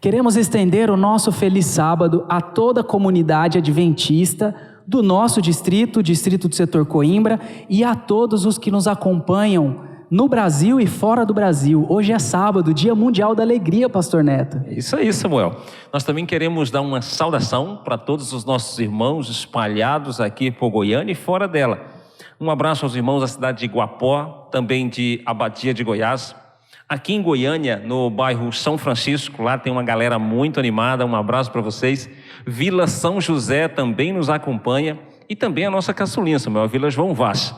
Queremos estender o nosso feliz sábado a toda a comunidade adventista do nosso distrito, Distrito do Setor Coimbra, e a todos os que nos acompanham no Brasil e fora do Brasil. Hoje é sábado, Dia Mundial da Alegria, Pastor Neto. É isso aí, Samuel. Nós também queremos dar uma saudação para todos os nossos irmãos espalhados aqui por Goiânia e fora dela. Um abraço aos irmãos da cidade de Iguapó, também de Abadia de Goiás. Aqui em Goiânia, no bairro São Francisco, lá tem uma galera muito animada, um abraço para vocês. Vila São José também nos acompanha e também a nossa caçulinha, Samuel, a Vila João Vaz.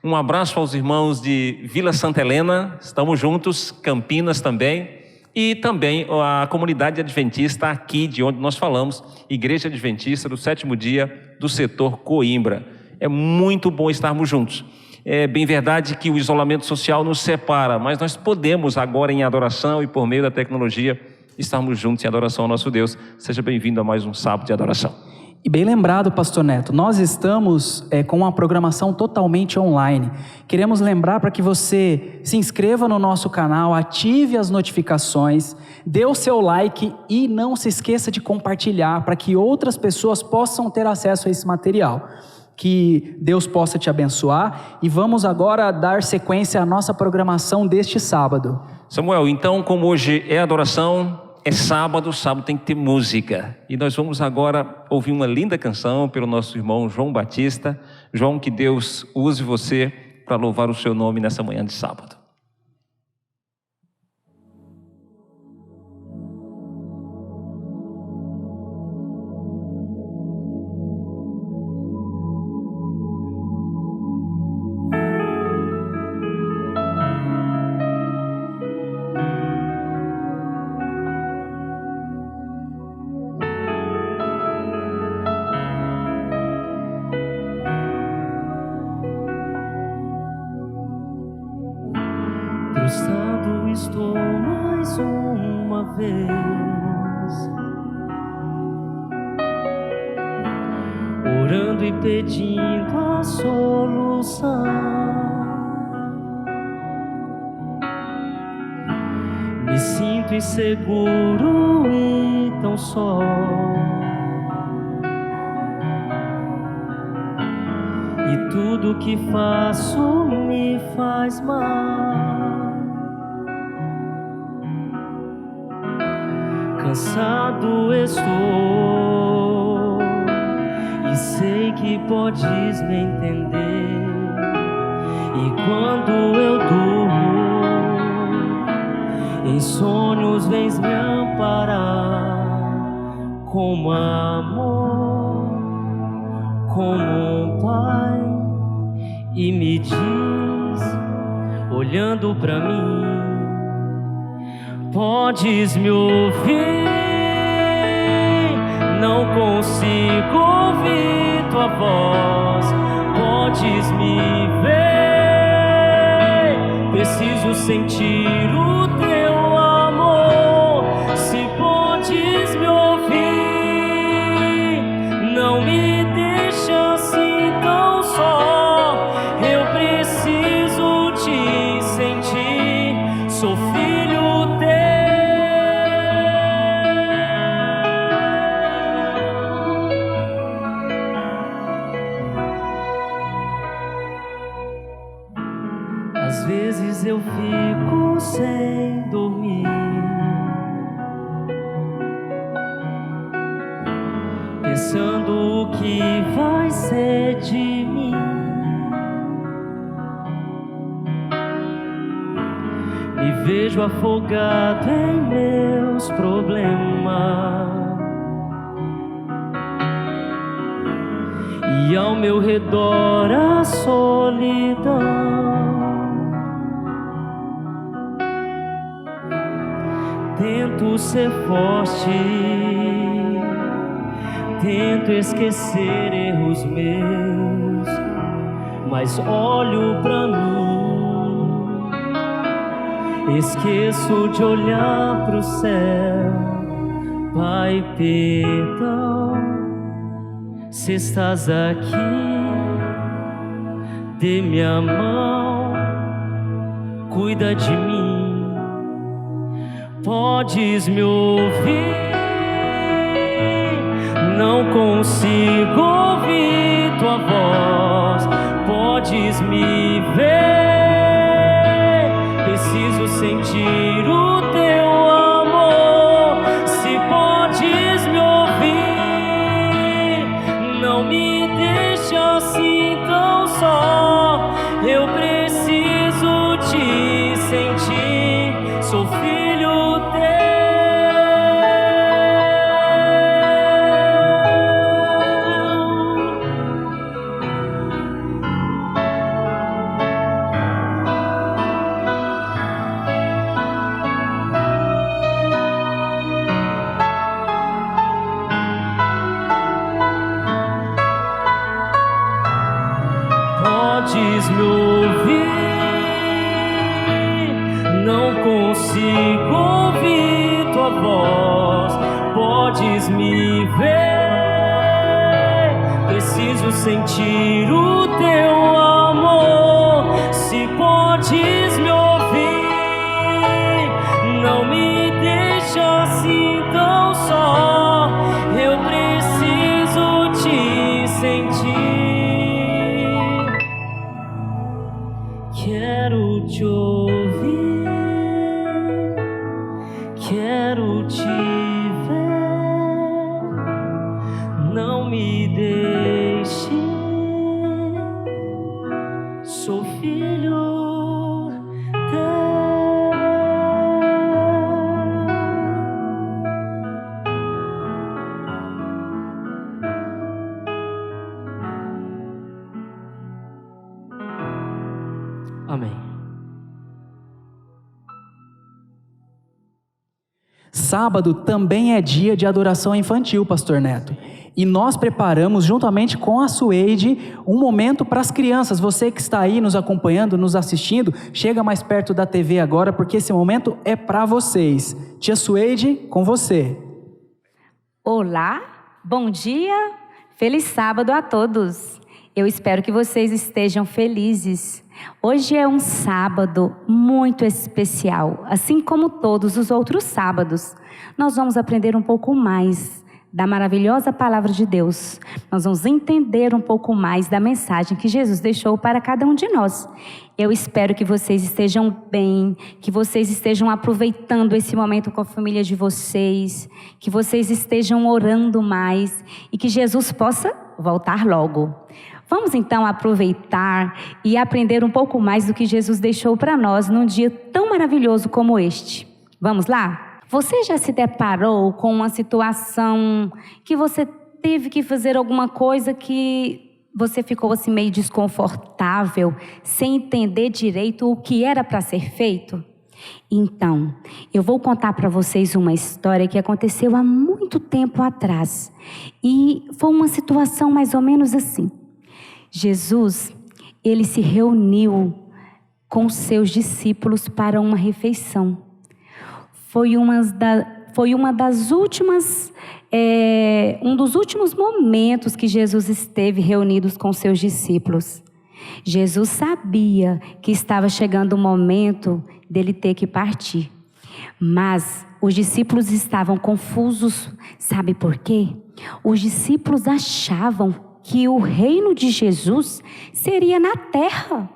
Um abraço aos irmãos de Vila Santa Helena, estamos juntos, Campinas também, e também a comunidade adventista aqui de onde nós falamos, Igreja Adventista do Sétimo Dia do Setor Coimbra. É muito bom estarmos juntos. É bem verdade que o isolamento social nos separa, mas nós podemos agora em adoração e por meio da tecnologia estarmos juntos em adoração ao nosso Deus. Seja bem-vindo a mais um sábado de adoração. E bem lembrado, Pastor Neto, nós estamos com uma programação totalmente online. Queremos lembrar para que você se inscreva no nosso canal, ative as notificações, dê o seu like e não se esqueça de compartilhar para que outras pessoas possam ter acesso a esse material. Que Deus possa te abençoar e vamos agora dar sequência à nossa programação deste sábado. Samuel, então como hoje é adoração, é sábado, sábado tem que ter música. E nós vamos agora ouvir uma linda canção pelo nosso irmão João Batista. João, que Deus use você para louvar o seu nome nessa manhã de sábado. Prostrado estou mais uma vez, orando e pedindo a solução. Me sinto inseguro e tão só. E tudo que faço me faz mal. Cansado estou e sei que podes me entender. E quando eu durmo, em sonhos vens me amparar, como amor, como um pai, e me diz, olhando pra mim, podes me ouvir, não consigo ouvir tua voz. Podes me ver, preciso sentir o teu amor. Se podes me ouvir, não me deixa assim tão só. Eu preciso te sentir, sou filho teu. Às vezes eu fico sem dormir, pensando o que vai ser de mim. Me vejo afogado em meus problemas, e ao meu redor a solidão. Tento ser forte, tento esquecer erros meus, mas olho pra mim, esqueço de olhar pro céu. Pai, perdão, se estás aqui, dê minha mão, cuida de mim. podes me ouvir. Não consigo ouvir tua voz, podes me ver. Preciso sentir o teu amor. Se podes me ouvir, não me deixe assim tão só. Eu preciso te sentir, sou filho teu. Podes me ouvir, não consigo ouvir tua voz, podes me ver, preciso sentir o teu amor. Se podes me ouvir, não me deixa assim tão só. Eu preciso te sentir. Quero te ouvir, quero te ver, não me deixe, sou filho teu. Amém. Sábado também é dia de adoração infantil, Pastor Neto. E nós preparamos, juntamente com a Suede, um momento para as crianças. Você que está aí nos acompanhando, nos assistindo, chega mais perto da TV agora, porque esse momento é para vocês. Tia Suede, com você. Olá, bom dia, feliz sábado a todos. Eu espero que vocês estejam felizes. Hoje é um sábado muito especial, assim como todos os outros sábados. Nós vamos aprender um pouco mais da maravilhosa palavra de Deus. Nós vamos entender um pouco mais da mensagem que Jesus deixou para cada um de nós. Eu espero que vocês estejam bem, que vocês estejam aproveitando esse momento com a família de vocês, que vocês estejam orando mais e que Jesus possa voltar logo. Vamos então aproveitar e aprender um pouco mais do que Jesus deixou para nós num dia tão maravilhoso como este. Vamos lá? Você já se deparou com uma situação que você teve que fazer alguma coisa que você ficou assim meio desconfortável, sem entender direito o que era para ser feito? Então, eu vou contar para vocês uma história que aconteceu há muito tempo atrás. E foi uma situação mais ou menos assim. Jesus, ele se reuniu com os seus discípulos para uma refeição. Foi um dos últimos momentos que Jesus esteve reunido com seus discípulos. Jesus sabia que estava chegando o momento dele ter que partir. Mas os discípulos estavam confusos. Sabe por quê? Os discípulos achavam que o reino de Jesus seria na terra.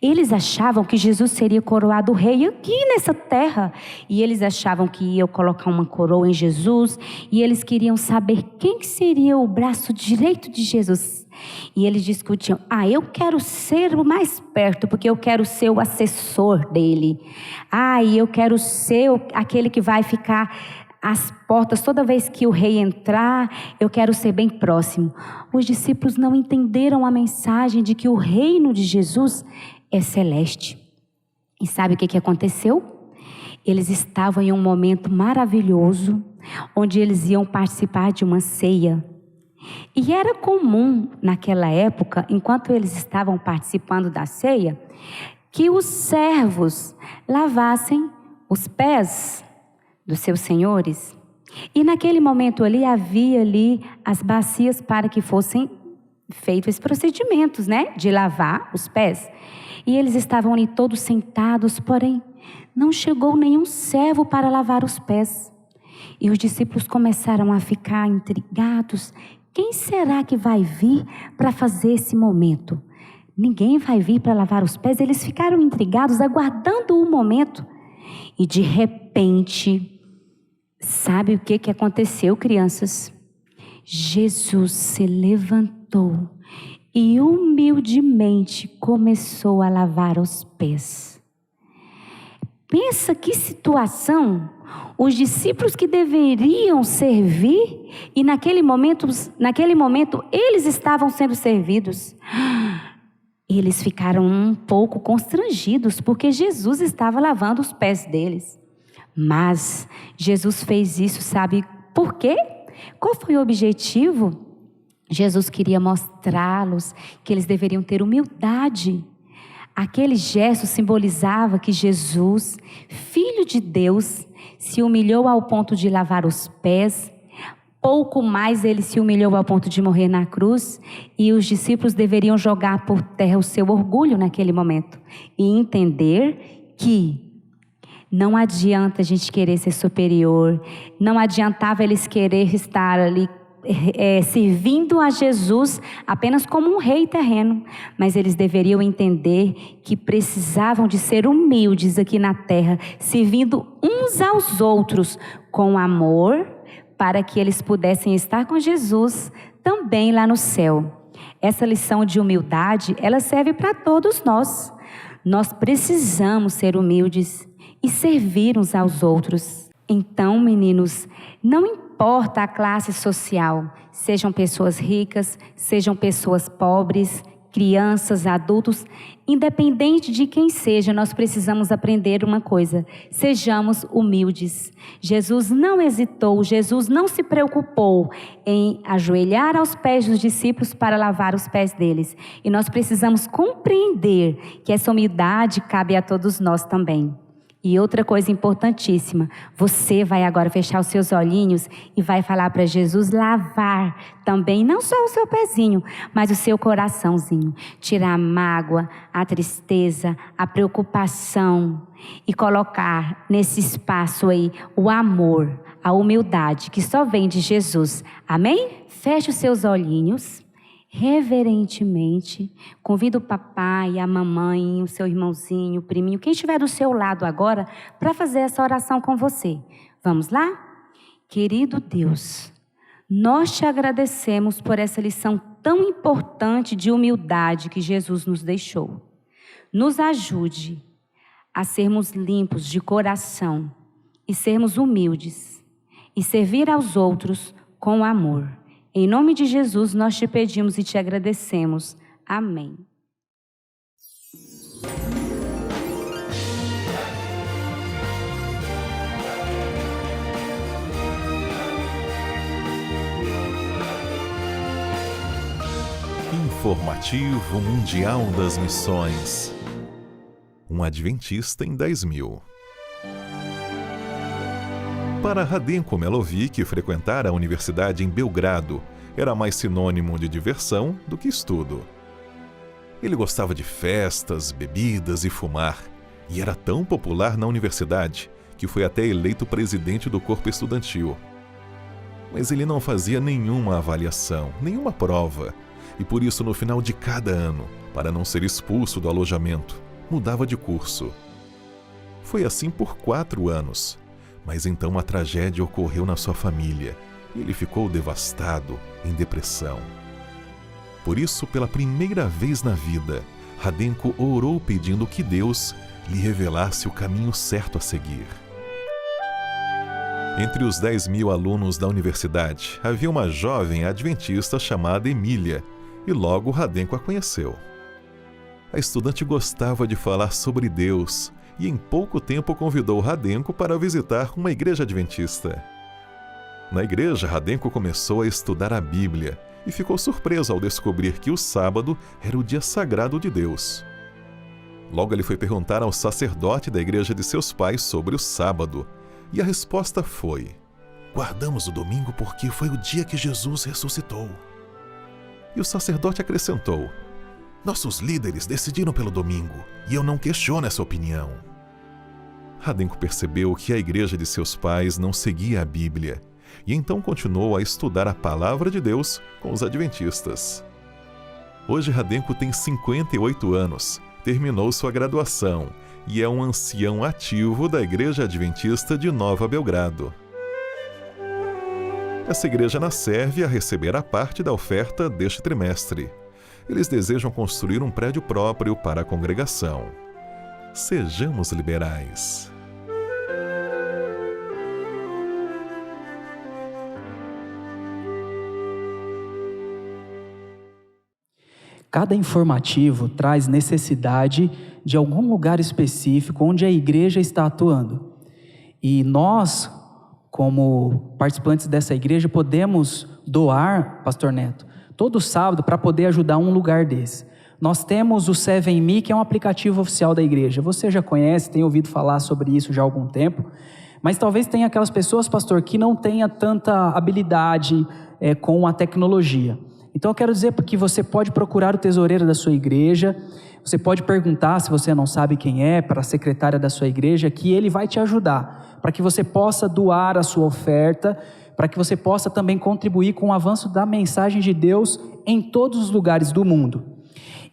Eles achavam que Jesus seria coroado rei aqui nessa terra. E eles achavam que ia colocar uma coroa em Jesus. E eles queriam saber quem que seria o braço direito de Jesus. E eles discutiam: eu quero ser o mais perto, porque eu quero ser o assessor dele. E eu quero ser aquele que vai ficar às portas toda vez que o rei entrar. Eu quero ser bem próximo. Os discípulos não entenderam a mensagem de que o reino de Jesus é celeste. E sabe o que aconteceu? Eles estavam em um momento maravilhoso, onde eles iam participar de uma ceia. E era comum naquela época, enquanto eles estavam participando da ceia, que os servos lavassem os pés dos seus senhores. E naquele momento havia as bacias para que fossem feitos esses procedimentos, de lavar os pés. E eles estavam ali todos sentados, porém não chegou nenhum servo para lavar os pés. E os discípulos começaram a ficar intrigados. Quem será que vai vir para fazer esse momento? Ninguém vai vir para lavar os pés. Eles ficaram intrigados, aguardando o momento. E de repente, sabe o que aconteceu, crianças? Jesus se levantou e humildemente começou a lavar os pés. Pensa que situação! Os discípulos que deveriam servir, e naquele momento eles estavam sendo servidos. Eles ficaram um pouco constrangidos, porque Jesus estava lavando os pés deles. Mas Jesus fez isso, sabe por quê? Qual foi o objetivo? Jesus queria mostrá-los que eles deveriam ter humildade. Aquele gesto simbolizava que Jesus, Filho de Deus, se humilhou ao ponto de lavar os pés. Pouco mais ele se humilhou ao ponto de morrer na cruz, e os discípulos deveriam jogar por terra o seu orgulho naquele momento e entender que não adianta a gente querer ser superior, não adiantava eles querer estar ali servindo a Jesus apenas como um rei terreno, mas eles deveriam entender que precisavam de ser humildes aqui na terra, servindo uns aos outros com amor, para que eles pudessem estar com Jesus também lá no céu. Essa lição de humildade, ela serve para todos nós. Nós precisamos ser humildes e servir uns aos outros. Então, meninos, não importa a classe social, sejam pessoas ricas, sejam pessoas pobres, crianças, adultos, independente de quem seja, nós precisamos aprender uma coisa: sejamos humildes. Jesus não hesitou, Jesus não se preocupou em ajoelhar aos pés dos discípulos para lavar os pés deles. E nós precisamos compreender que essa humildade cabe a todos nós também. E outra coisa importantíssima, você vai agora fechar os seus olhinhos e vai falar para Jesus lavar também, não só o seu pezinho, mas o seu coraçãozinho. Tirar a mágoa, a tristeza, a preocupação e colocar nesse espaço aí o amor, a humildade que só vem de Jesus. Amém? Feche os seus olhinhos. Reverentemente, convida o papai, a mamãe, o seu irmãozinho, o priminho, quem estiver do seu lado agora, para fazer essa oração com você. Vamos lá? Querido Deus, nós te agradecemos por essa lição tão importante de humildade que Jesus nos deixou. Nos ajude a sermos limpos de coração e sermos humildes e servir aos outros com amor. Em nome de Jesus, nós te pedimos e te agradecemos. Amém. Informativo Mundial das Missões. Um adventista em 10.000. Para Radenko Melovic, frequentar a universidade em Belgrado era mais sinônimo de diversão do que estudo. Ele gostava de festas, bebidas e fumar, e era tão popular na universidade que foi até eleito presidente do corpo estudantil. Mas ele não fazia nenhuma avaliação, nenhuma prova, e por isso no final de cada ano, para não ser expulso do alojamento, mudava de curso. Foi assim por 4 anos. Mas então a tragédia ocorreu na sua família e ele ficou devastado, em depressão. Por isso, pela primeira vez na vida, Radenko orou pedindo que Deus lhe revelasse o caminho certo a seguir. Entre os 10.000 alunos da universidade, havia uma jovem adventista chamada Emília, e logo Radenko a conheceu. A estudante gostava de falar sobre Deus, e em pouco tempo convidou Radenko para visitar uma igreja adventista. Na igreja, Radenko começou a estudar a Bíblia e ficou surpreso ao descobrir que o sábado era o dia sagrado de Deus. Logo ele foi perguntar ao sacerdote da igreja de seus pais sobre o sábado, e a resposta foi: "Guardamos o domingo porque foi o dia que Jesus ressuscitou." E o sacerdote acrescentou: "Nossos líderes decidiram pelo domingo, e eu não questiono essa opinião." Radenko percebeu que a igreja de seus pais não seguia a Bíblia e então continuou a estudar a Palavra de Deus com os adventistas. Hoje Radenko tem 58 anos, terminou sua graduação e é um ancião ativo da Igreja Adventista de Nova Belgrado. Essa igreja na Sérvia receberá parte da oferta deste trimestre. Eles desejam construir um prédio próprio para a congregação. Sejamos liberais. Cada informativo traz necessidade de algum lugar específico onde a igreja está atuando. E nós, como participantes dessa igreja, podemos doar, Pastor Neto, todo sábado para poder ajudar um lugar desse. Nós temos o 7Me, que é um aplicativo oficial da igreja. Você já conhece, tem ouvido falar sobre isso já há algum tempo, mas talvez tenha aquelas pessoas, pastor, que não tenha tanta habilidade com a tecnologia. Então eu quero dizer que você pode procurar o tesoureiro da sua igreja, você pode perguntar, se você não sabe quem é, para a secretária da sua igreja, que ele vai te ajudar, para que você possa doar a sua oferta, para que você possa também contribuir com o avanço da mensagem de Deus em todos os lugares do mundo.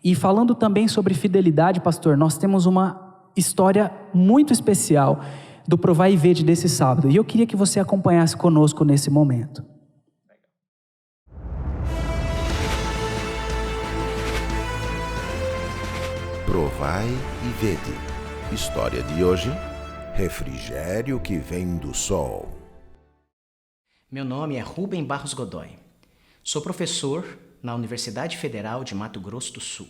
E falando também sobre fidelidade, pastor, nós temos uma história muito especial do Provai e Vede desse sábado, e eu queria que você acompanhasse conosco nesse momento. Provai e vede. História de hoje: refrigério que vem do sol. Meu nome é Rubem Barros Godoy. Sou professor na Universidade Federal de Mato Grosso do Sul.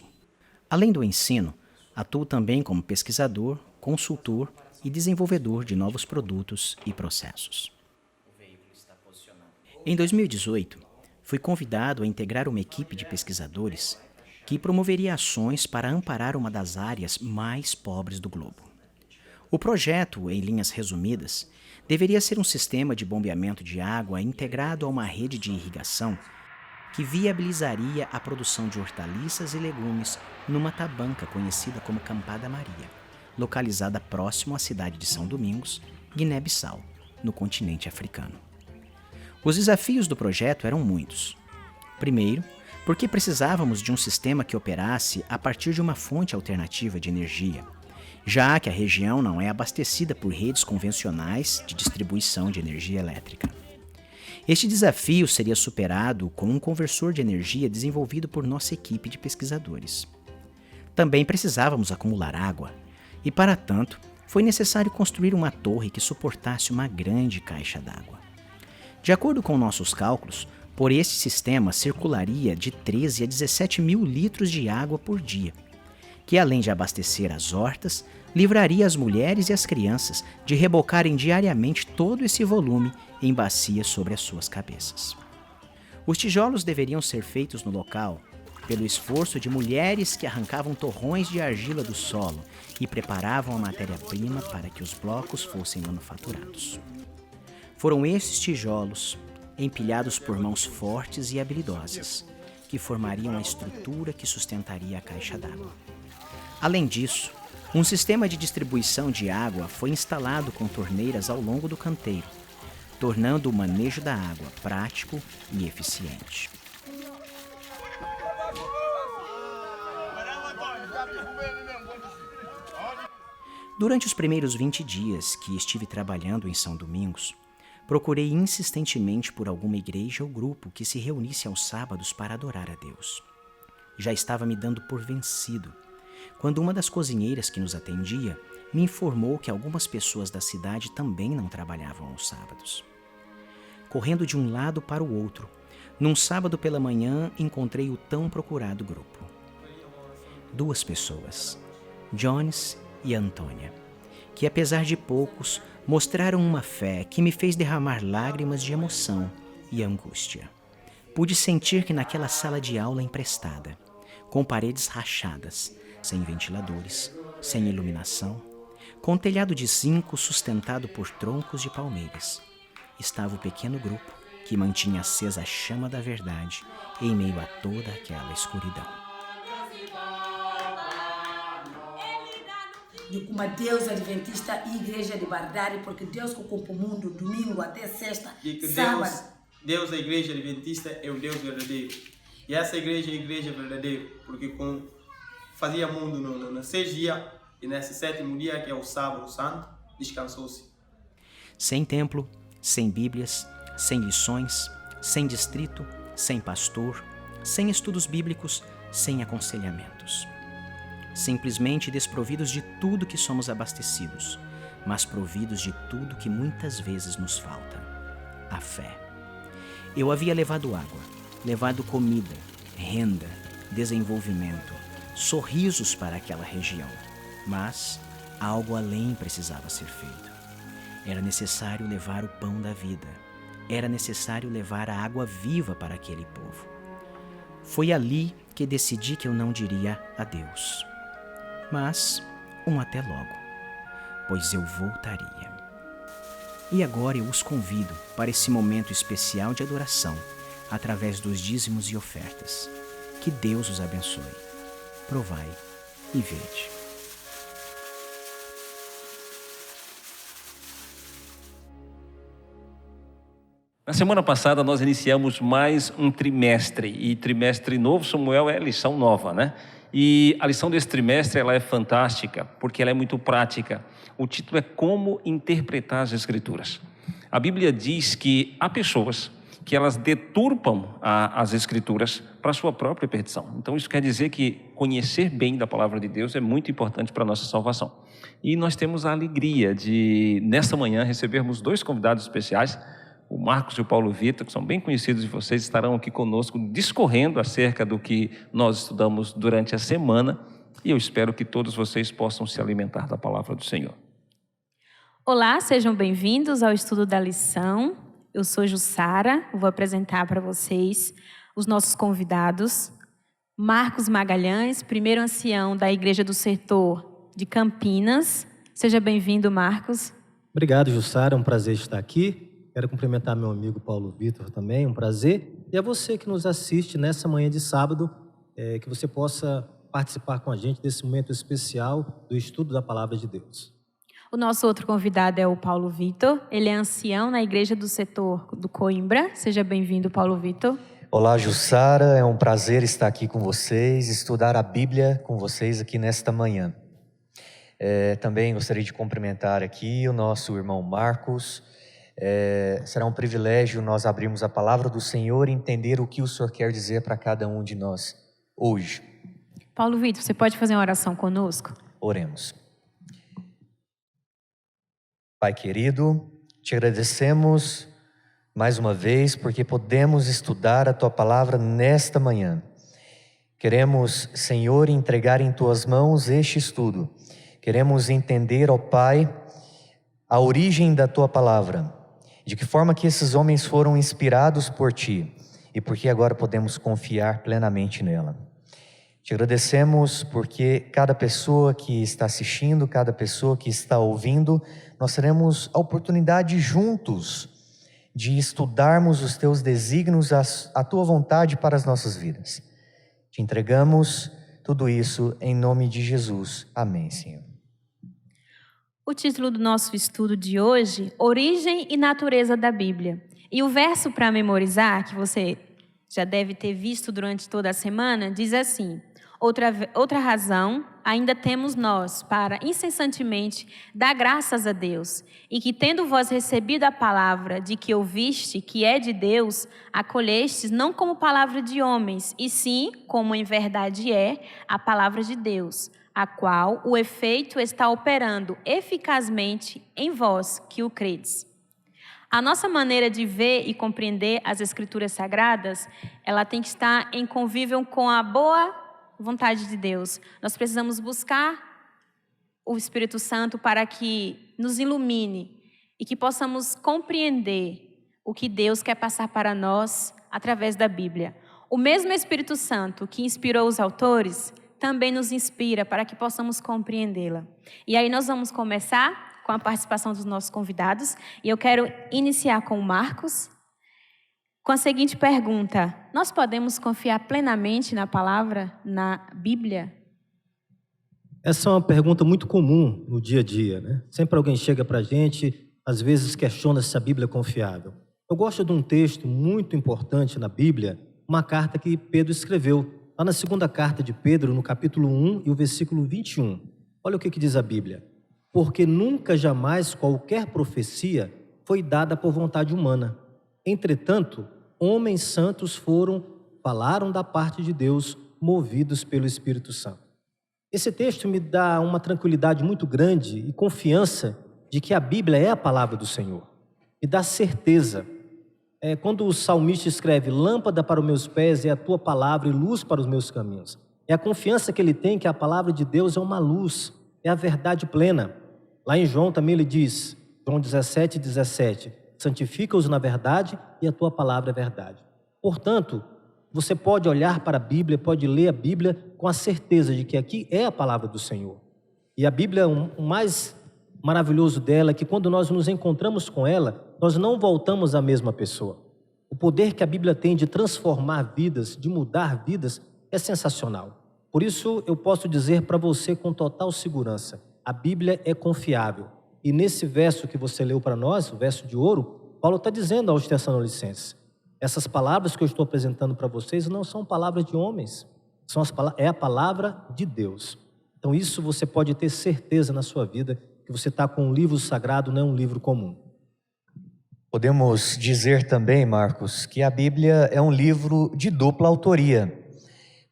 Além do ensino, atuo também como pesquisador, consultor e desenvolvedor de novos produtos e processos. Em 2018, fui convidado a integrar uma equipe de pesquisadores que promoveria ações para amparar uma das áreas mais pobres do globo. O projeto, em linhas resumidas, deveria ser um sistema de bombeamento de água integrado a uma rede de irrigação que viabilizaria a produção de hortaliças e legumes numa tabanca conhecida como Campada Maria, localizada próximo à cidade de São Domingos, Guiné-Bissau, no continente africano. Os desafios do projeto eram muitos. Primeiro, porque precisávamos de um sistema que operasse a partir de uma fonte alternativa de energia, já que a região não é abastecida por redes convencionais de distribuição de energia elétrica. Este desafio seria superado com um conversor de energia desenvolvido por nossa equipe de pesquisadores. Também precisávamos acumular água, e para tanto, foi necessário construir uma torre que suportasse uma grande caixa d'água. De acordo com nossos cálculos, por este sistema circularia de 13 a 17 mil litros de água por dia, que além de abastecer as hortas, livraria as mulheres e as crianças de rebocarem diariamente todo esse volume em bacias sobre as suas cabeças. Os tijolos deveriam ser feitos no local pelo esforço de mulheres que arrancavam torrões de argila do solo e preparavam a matéria-prima para que os blocos fossem manufaturados. Foram esses tijolos, empilhados por mãos fortes e habilidosas, que formariam a estrutura que sustentaria a caixa d'água. Além disso, um sistema de distribuição de água foi instalado com torneiras ao longo do canteiro, tornando o manejo da água prático e eficiente. Durante os primeiros 20 dias que estive trabalhando em São Domingos, procurei insistentemente por alguma igreja ou grupo que se reunisse aos sábados para adorar a Deus. Já estava me dando por vencido, quando uma das cozinheiras que nos atendia me informou que algumas pessoas da cidade também não trabalhavam aos sábados. Correndo de um lado para o outro, num sábado pela manhã encontrei o tão procurado grupo. 2 pessoas, Jones e Antônia, que apesar de poucos, mostraram uma fé que me fez derramar lágrimas de emoção e angústia. Pude sentir que naquela sala de aula emprestada, com paredes rachadas, sem ventiladores, sem iluminação, com um telhado de zinco sustentado por troncos de palmeiras, estava o pequeno grupo que mantinha acesa a chama da verdade em meio a toda aquela escuridão. de como Deus Adventista e Igreja de Bardari, porque Deus que ocupa o mundo, domingo até sexta, E que sábado. Deus da Igreja Adventista é o Deus verdadeiro. E essa igreja é a igreja verdadeira, porque fazia mundo nos 6 dias, e nesse 7º dia, que é o sábado santo, descansou-se. Sem templo, sem Bíblias, sem lições, sem distrito, sem pastor, sem estudos bíblicos, sem aconselhamentos. Simplesmente desprovidos de tudo que somos abastecidos, mas providos de tudo que muitas vezes nos falta: a fé. Eu havia levado água, levado comida, renda, desenvolvimento, sorrisos para aquela região, mas algo além precisava ser feito. Era necessário levar o pão da vida. Era necessário levar a água viva para aquele povo. Foi ali que decidi que eu não diria adeus, mas até logo, pois eu voltaria. E agora eu os convido para esse momento especial de adoração, através dos dízimos e ofertas. Que Deus os abençoe. Provai e vede. Na semana passada nós iniciamos mais um trimestre, e trimestre novo, Samuel, é lição nova, né? E a lição desse trimestre, ela é fantástica, porque ela é muito prática. O título é Como Interpretar as Escrituras. A Bíblia diz que há pessoas que elas deturpam as Escrituras para a sua própria perdição. Então isso quer dizer que conhecer bem da palavra de Deus é muito importante para a nossa salvação. E nós temos a alegria de, nesta manhã, recebermos 2 convidados especiais. O Marcos e o Paulo Vitor, que são bem conhecidos de vocês, estarão aqui conosco discorrendo acerca do que nós estudamos durante a semana, e eu espero que todos vocês possam se alimentar da palavra do Senhor. Olá, sejam bem-vindos ao estudo da lição. Eu sou Jussara, vou apresentar para vocês os nossos convidados. Marcos Magalhães, primeiro ancião da Igreja do Setor de Campinas. Seja bem-vindo, Marcos. Obrigado, Jussara, é um prazer estar aqui. Quero cumprimentar meu amigo Paulo Vitor também, um prazer. E a você que nos assiste nessa manhã de sábado, que você possa participar com a gente desse momento especial do estudo da Palavra de Deus. O nosso outro convidado é o Paulo Vitor. Ele é ancião na Igreja do Setor do Coimbra. Seja bem-vindo, Paulo Vitor. Olá, Jussara. É um prazer estar aqui com vocês, estudar a Bíblia com vocês aqui nesta manhã. Também gostaria de cumprimentar aqui o nosso irmão Marcos. Será um privilégio nós abrirmos a palavra do Senhor e entender o que o Senhor quer dizer para cada um de nós hoje. Paulo Vitor, você pode fazer uma oração conosco? Oremos. Pai querido, te agradecemos mais uma vez porque podemos estudar a Tua palavra nesta manhã. Queremos, Senhor, entregar em Tuas mãos este estudo. Queremos entender, ó Pai, a origem da Tua palavra. De que forma que esses homens foram inspirados por Ti e porque agora podemos confiar plenamente nela. Te agradecemos porque cada pessoa que está assistindo, cada pessoa que está ouvindo, nós teremos a oportunidade juntos de estudarmos os Teus desígnios, a Tua vontade para as nossas vidas. Te entregamos tudo isso em nome de Jesus. Amém, Senhor. O título do nosso estudo de hoje, Origem e Natureza da Bíblia. E o verso para memorizar, que você já deve ter visto durante toda a semana, diz assim: Outra razão ainda temos nós para incessantemente dar graças a Deus, e que tendo vós recebido a palavra de que ouviste, que é de Deus, acolhestes não como palavra de homens, e sim, como em verdade é, a palavra de Deus, a qual o efeito está operando eficazmente em vós que o credes. A nossa maneira de ver e compreender as Escrituras Sagradas, ela tem que estar em convívio com a boa vontade de Deus. Nós precisamos buscar o Espírito Santo para que nos ilumine e que possamos compreender o que Deus quer passar para nós através da Bíblia. O mesmo Espírito Santo que inspirou os autores também nos inspira para que possamos compreendê-la. E aí nós vamos começar com a participação dos nossos convidados. E eu quero iniciar com o Marcos, com a seguinte pergunta: nós podemos confiar plenamente na palavra, na Bíblia? Essa é uma pergunta muito comum no dia a dia, né? Sempre alguém chega para a gente, às vezes questiona se a Bíblia é confiável. Eu gosto de um texto muito importante na Bíblia, uma carta que Pedro escreveu, lá na segunda carta de Pedro, no capítulo 1 e o versículo 21. Olha o que diz a Bíblia. Porque nunca jamais qualquer profecia foi dada por vontade humana. Entretanto, homens santos falaram da parte de Deus, movidos pelo Espírito Santo. Esse texto me dá uma tranquilidade muito grande e confiança de que a Bíblia é a palavra do Senhor. Me dá certeza. Quando o salmista escreve, lâmpada para os meus pés é a tua palavra e luz para os meus caminhos. É a confiança que ele tem que a palavra de Deus é uma luz, é a verdade plena. Lá em João também ele diz, João 17:17, santifica-os na verdade e a tua palavra é verdade. Portanto, você pode olhar para a Bíblia, pode ler a Bíblia com a certeza de que aqui é a palavra do Senhor. E a Bíblia, o mais maravilhoso dela é que quando nós nos encontramos com ela, nós não voltamos a mesma pessoa. O poder que a Bíblia tem de transformar vidas, de mudar vidas, é sensacional. Por isso, eu posso dizer para você com total segurança, a Bíblia é confiável. E nesse verso que você leu para nós, o verso de ouro, Paulo está dizendo aos Tessalonicenses, essas palavras que eu estou apresentando para vocês não são palavras de homens, é a palavra de Deus. Então isso você pode ter certeza na sua vida, que você está com um livro sagrado, não é um livro comum. Podemos dizer também, Marcos, que a Bíblia é um livro de dupla autoria.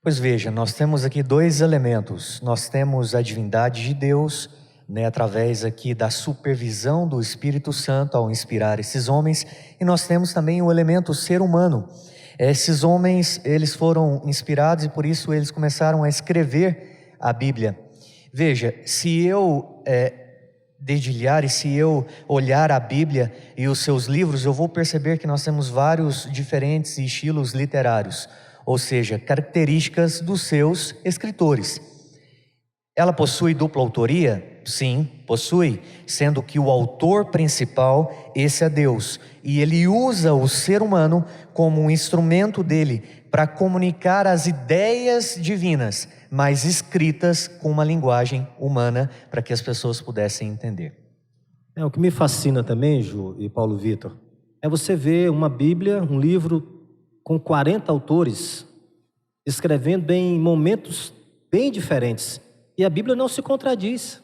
Pois veja, nós temos aqui dois elementos. Nós temos a divindade de Deus, através aqui da supervisão do Espírito Santo ao inspirar esses homens, e nós temos também o elemento ser humano. Esses homens, eles foram inspirados e por isso eles começaram a escrever a Bíblia. Veja, se eu dedilhar e se eu olhar a Bíblia e os seus livros, eu vou perceber que nós temos vários diferentes estilos literários, ou seja, características dos seus escritores. Ela possui dupla autoria? Sim, possui, sendo que o autor principal, esse é Deus, e ele usa o ser humano como um instrumento dele para comunicar as ideias divinas, mas escritas com uma linguagem humana para que as pessoas pudessem entender. O que me fascina também, Ju e Paulo Vitor, é você ver uma Bíblia, um livro com 40 autores escrevendo em momentos bem diferentes, e a Bíblia não se contradiz.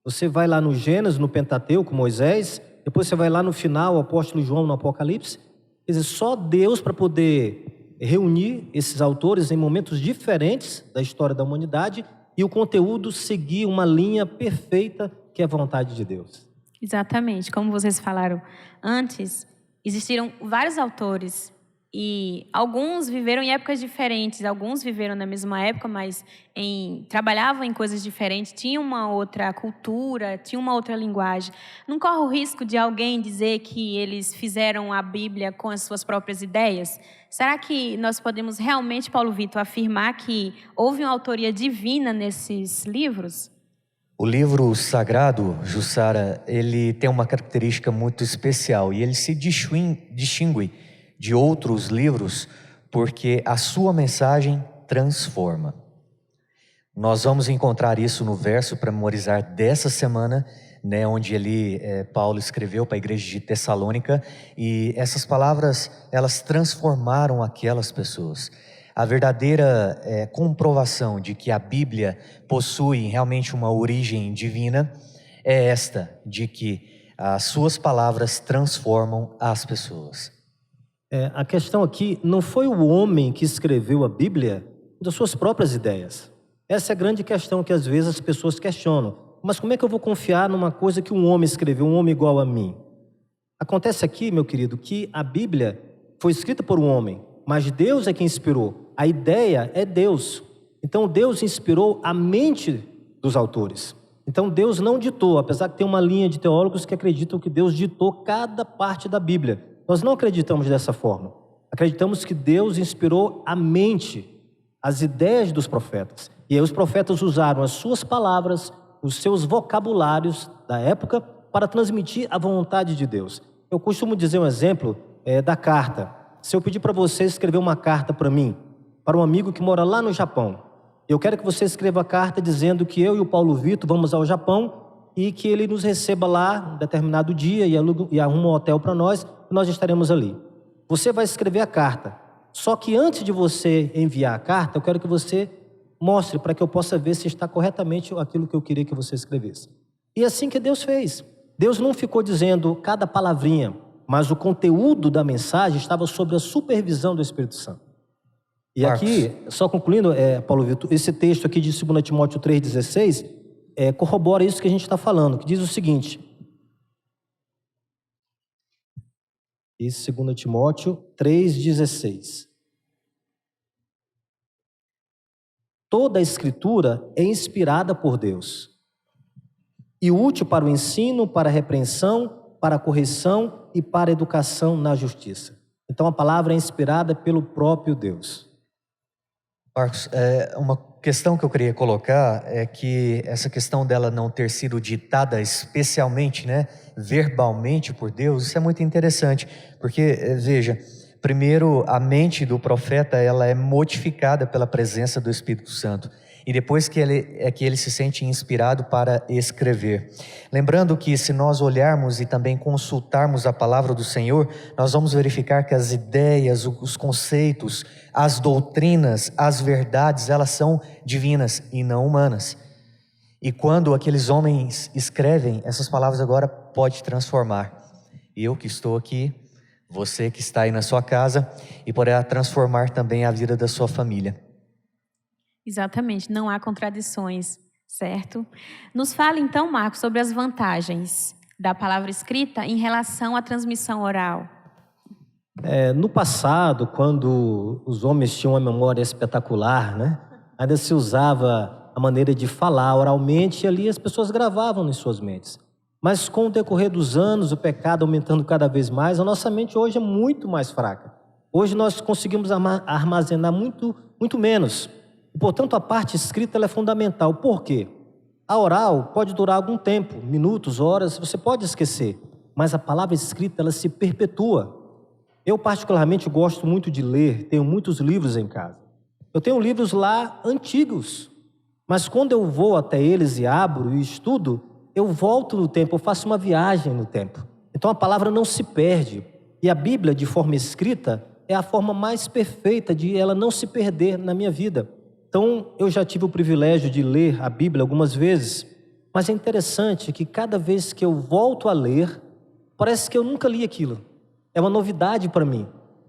Você vai lá no Gênesis, no Pentateuco, Moisés, depois você vai lá no final, o apóstolo João no Apocalipse. Quer dizer, só Deus para poder reunir esses autores em momentos diferentes da história da humanidade e o conteúdo seguir uma linha perfeita que é a vontade de Deus. Exatamente. Como vocês falaram antes, existiram vários autores e alguns viveram em épocas diferentes, alguns viveram na mesma época, mas trabalhavam em coisas diferentes, tinham uma outra cultura, tinham uma outra linguagem. Não corre o risco de alguém dizer que eles fizeram a Bíblia com as suas próprias ideias? Será que nós podemos realmente, Paulo Vitor, afirmar que houve uma autoria divina nesses livros? O livro sagrado, Jussara, ele tem uma característica muito especial e ele se distingue de outros livros porque a sua mensagem transforma. Nós vamos encontrar isso no verso para memorizar dessa semana, onde Paulo escreveu para a igreja de Tessalônica, e essas palavras, elas transformaram aquelas pessoas. A verdadeira comprovação de que a Bíblia possui realmente uma origem divina é esta, de que as suas palavras transformam as pessoas. A questão aqui não foi o homem que escreveu a Bíblia das suas próprias ideias. Essa é a grande questão que às vezes as pessoas questionam. Mas como é que eu vou confiar numa coisa que um homem escreveu, um homem igual a mim? Acontece aqui, meu querido, que a Bíblia foi escrita por um homem, mas Deus é quem inspirou. A ideia é Deus. Então Deus inspirou a mente dos autores. Então Deus não ditou, apesar que tem uma linha de teólogos que acreditam que Deus ditou cada parte da Bíblia. Nós não acreditamos dessa forma. Acreditamos que Deus inspirou a mente, as ideias dos profetas. E aí os profetas usaram as suas palavras, os seus vocabulários da época para transmitir a vontade de Deus. Eu costumo dizer um exemplo da carta. Se eu pedir para você escrever uma carta para mim, para um amigo que mora lá no Japão, Eu quero que você escreva a carta dizendo que eu e o Paulo Vitor vamos ao Japão e que ele nos receba lá um determinado dia e arruma um hotel para nós e nós estaremos ali. Você vai escrever a carta. Só que antes de você enviar a carta, eu quero que você mostre para que eu possa ver se está corretamente aquilo que eu queria que você escrevesse. E assim que Deus fez. Deus não ficou dizendo cada palavrinha, mas o conteúdo da mensagem estava sob a supervisão do Espírito Santo. E Marcos. aqui, só concluindo, Paulo Vitor, esse texto aqui de 2 Timóteo 3,16 corrobora isso que a gente está falando, que diz o seguinte. Esse 2 Timóteo 3,16. Toda a Escritura é inspirada por Deus e útil para o ensino, para a repreensão, para a correção e para a educação na justiça. Então a palavra é inspirada pelo próprio Deus. Marcos, uma questão que eu queria colocar é que essa questão dela não ter sido ditada especialmente, né, verbalmente por Deus, isso é muito interessante, porque, veja, primeiro a mente do profeta ela é modificada pela presença do Espírito Santo, e depois que ele se sente inspirado para escrever. Lembrando que se nós olharmos e também consultarmos a palavra do Senhor, nós vamos verificar que as ideias, os conceitos, as doutrinas, as verdades, elas são divinas e não humanas. E quando aqueles homens escrevem, essas palavras agora podem transformar. Eu que estou aqui, você que está aí na sua casa, e poderá transformar também a vida da sua família. Exatamente, não há contradições, certo? Nos fala então, Marcos, sobre as vantagens da palavra escrita em relação à transmissão oral. No passado, quando os homens tinham uma memória espetacular, né, ainda se usava a maneira de falar oralmente e ali as pessoas gravavam em suas mentes. Mas com o decorrer dos anos, o pecado aumentando cada vez mais, a nossa mente hoje é muito mais fraca. Hoje nós conseguimos armazenar muito menos. E, portanto, a parte escrita ela é fundamental. Por quê? A oral pode durar algum tempo, minutos, horas, você pode esquecer. Mas a palavra escrita ela se perpetua. Eu particularmente gosto muito de ler, tenho muitos livros em casa. Eu tenho livros lá antigos, mas quando eu vou até eles e abro e estudo, eu volto no tempo, eu faço uma viagem no tempo. Então a palavra não se perde. E a Bíblia, de forma escrita, é a forma mais perfeita de ela não se perder na minha vida. Então eu já tive o privilégio de ler a Bíblia algumas vezes, mas é interessante que cada vez que eu volto a ler, parece que eu nunca li aquilo. É uma novidade para mim.